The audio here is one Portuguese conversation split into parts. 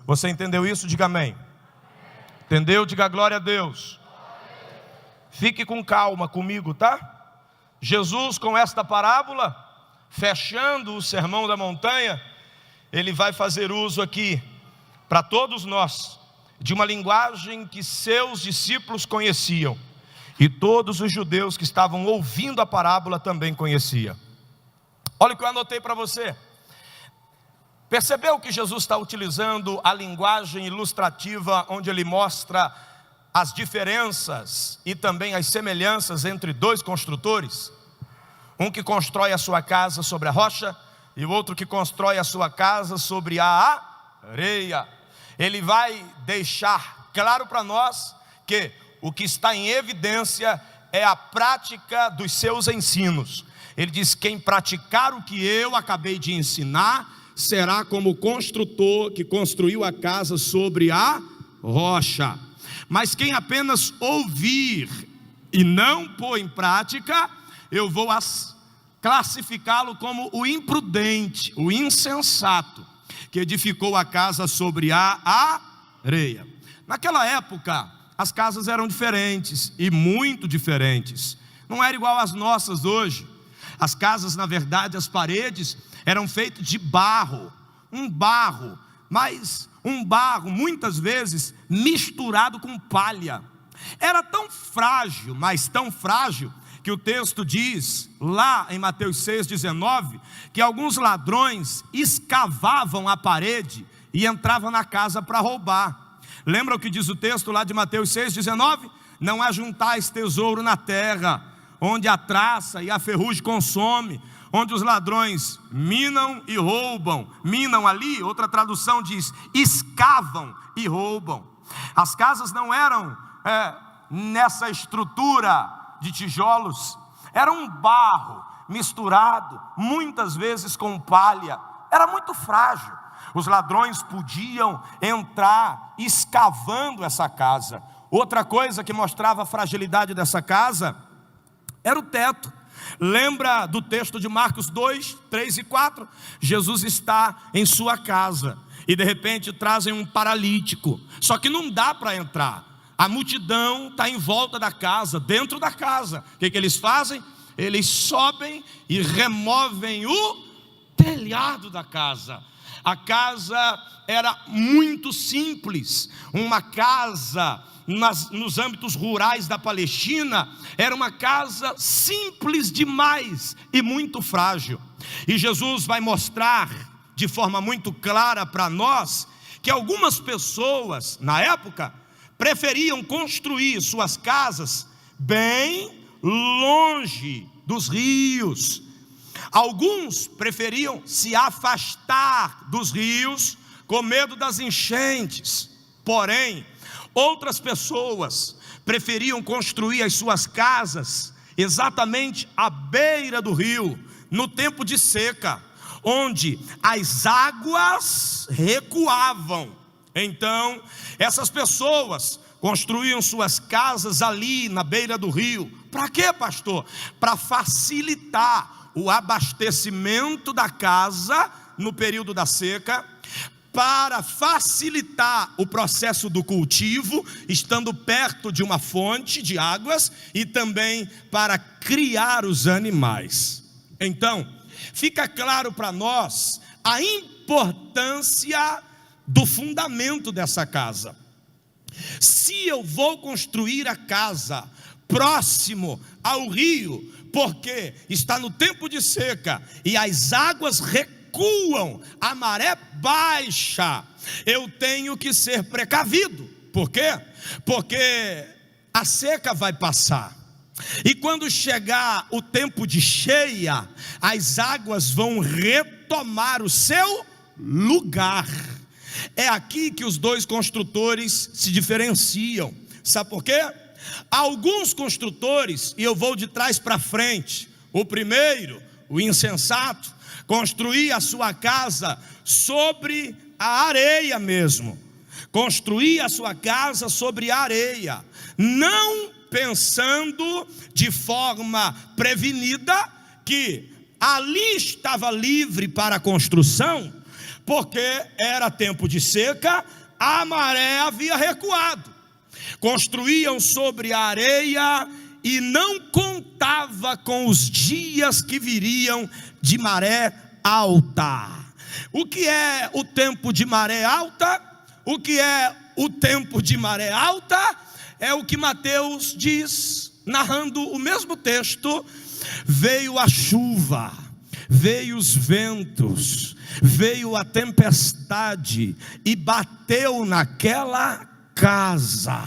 Você entendeu isso? Diga amém. Entendeu? Diga glória a Deus. Fique com calma comigo, tá? Jesus, com esta parábola, fechando o sermão da montanha, ele vai fazer uso aqui, para todos nós, de uma linguagem que seus discípulos conheciam, e todos os judeus que estavam ouvindo a parábola também conheciam. Olha o que eu anotei para você. Percebeu que Jesus está utilizando a linguagem ilustrativa, onde ele mostra as diferenças e também as semelhanças entre dois construtores? Um que constrói a sua casa sobre a rocha e o outro que constrói a sua casa sobre a areia. Ele vai deixar claro para nós que o que está em evidência é a prática dos seus ensinos. Ele diz: quem praticar o que eu acabei de ensinar será como o construtor que construiu a casa sobre a rocha. Mas quem apenas ouvir e não pôr em prática, eu vou classificá-lo como o imprudente, o insensato, que edificou a casa sobre a areia. Naquela época, as casas eram diferentes, e muito diferentes. Não era igual às nossas hoje. As casas, na verdade, as paredes eram feitas de barro, mas um barro muitas vezes misturado com palha. Era tão frágil, mas tão frágil, que o texto diz, lá em Mateus 6,19, que alguns ladrões escavavam a parede e entravam na casa para roubar. Lembra o que diz o texto lá de Mateus 6,19? Não ajuntais tesouro na terra, onde a traça e a ferrugem consome, onde os ladrões minam e roubam. Minam ali, outra tradução diz, escavam e roubam. As casas não eram nessa estrutura de tijolos, era um barro misturado muitas vezes com palha. Era muito frágil. Os ladrões podiam entrar escavando essa casa. Outra coisa que mostrava a fragilidade dessa casa era o teto. Lembra do texto de Marcos 2, 3 e 4? Jesus está em sua casa e de repente trazem um paralítico, só que não dá para entrar. A multidão está em volta da casa, dentro da casa. O que eles fazem? Eles sobem e removem o telhado da casa. A casa era muito simples. Uma casa nos âmbitos rurais da Palestina era uma casa simples demais e muito frágil. E Jesus vai mostrar de forma muito clara para nós que algumas pessoas na época preferiam construir suas casas bem longe dos rios. Alguns preferiam se afastar dos rios com medo das enchentes. Porém, outras pessoas preferiam construir as suas casas exatamente à beira do rio, no tempo de seca, onde as águas recuavam. Então, essas pessoas construíam suas casas ali na beira do rio. Para quê, pastor? Para facilitar o abastecimento da casa no período da seca, para facilitar o processo do cultivo, estando perto de uma fonte de águas, e também para criar os animais. Então, fica claro para nós a importância do fundamento dessa casa. Se eu vou construir a casa próximo ao rio, porque está no tempo de seca e as águas recuam, a maré baixa, eu tenho que ser precavido. Por quê? Porque a seca vai passar, e quando chegar o tempo de cheia, as águas vão retomar o seu lugar. É aqui que os dois construtores se diferenciam. Sabe por quê? Alguns construtores, e eu vou de trás para frente, o primeiro, o insensato, construía a sua casa sobre a areia mesmo. Construía a sua casa sobre a areia, não pensando de forma prevenida que ali estava livre para a construção, porque era tempo de seca, a maré havia recuado. Construíam sobre a areia e não contava com os dias que viriam de maré alta. O que é o tempo de maré alta? O que é o tempo de maré alta? É o que Mateus diz, narrando o mesmo texto: veio a chuva, veio os ventos, veio a tempestade e bateu naquela casa.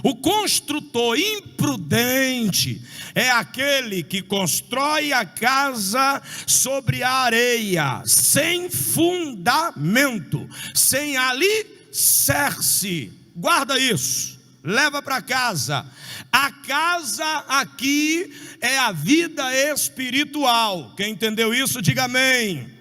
O construtor imprudente é aquele que constrói a casa sobre a areia, sem fundamento, sem alicerce. Guarda isso, leva para casa. A casa aqui é a vida espiritual. Quem entendeu isso, diga amém.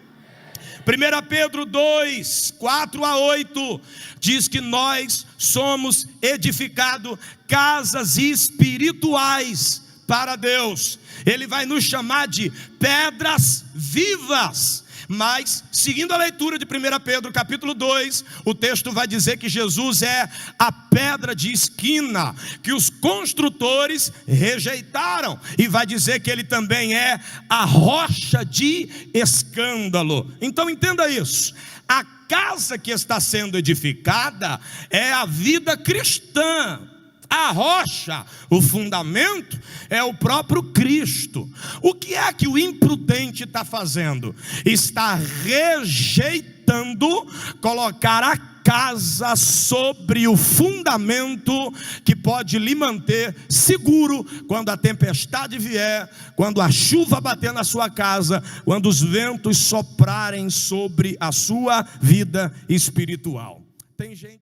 1 Pedro 2, 4 a 8, diz que nós somos edificados casas espirituais para Deus. Ele vai nos chamar de pedras vivas. Mas, seguindo a leitura de 1 Pedro capítulo 2, o texto vai dizer que Jesus é a pedra de esquina, que os construtores rejeitaram, e vai dizer que ele também é a rocha de escândalo. Então entenda isso: a casa que está sendo edificada é a vida cristã. A rocha, o fundamento, é o próprio Cristo. O que é que o imprudente está fazendo? Está rejeitando colocar a casa sobre o fundamento que pode lhe manter seguro quando a tempestade vier, quando a chuva bater na sua casa, quando os ventos soprarem sobre a sua vida espiritual. Tem gente